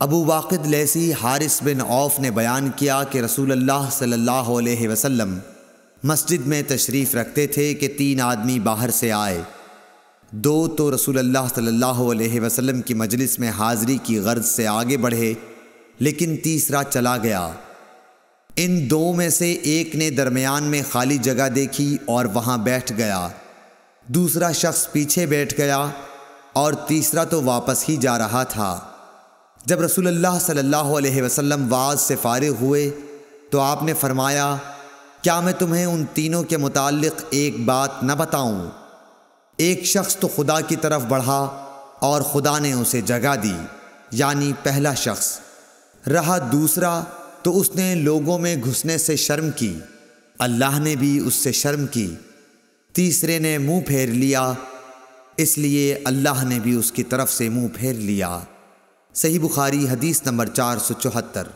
ابو واقد لیثی حارث بن عوف نے بیان کیا کہ رسول اللہ صلی اللہ علیہ وسلم مسجد میں تشریف رکھتے تھے کہ 3 آدمی باہر سے آئے. 2 تو رسول اللہ صلی اللہ علیہ وسلم کی مجلس میں حاضری کی غرض سے آگے بڑھے، لیکن تیسرا چلا گیا. ان 2 میں سے ایک نے درمیان میں خالی جگہ دیکھی اور وہاں بیٹھ گیا، دوسرا شخص پیچھے بیٹھ گیا اور تیسرا تو واپس ہی جا رہا تھا. جب رسول اللہ صلی اللہ علیہ وسلم واعظ سے فارغ ہوئے تو آپ نے فرمایا، کیا میں تمہیں ان تینوں کے متعلق ایک بات نہ بتاؤں؟ ایک شخص تو خدا کی طرف بڑھا اور خدا نے اسے جگہ دی، یعنی پہلا شخص. رہا دوسرا تو اس نے لوگوں میں گھسنے سے شرم کی، اللہ نے بھی اس سے شرم کی. تیسرے نے منہ پھیر لیا، اس لیے اللہ نے بھی اس کی طرف سے منہ پھیر لیا. صحیح بخاری حدیث نمبر 474.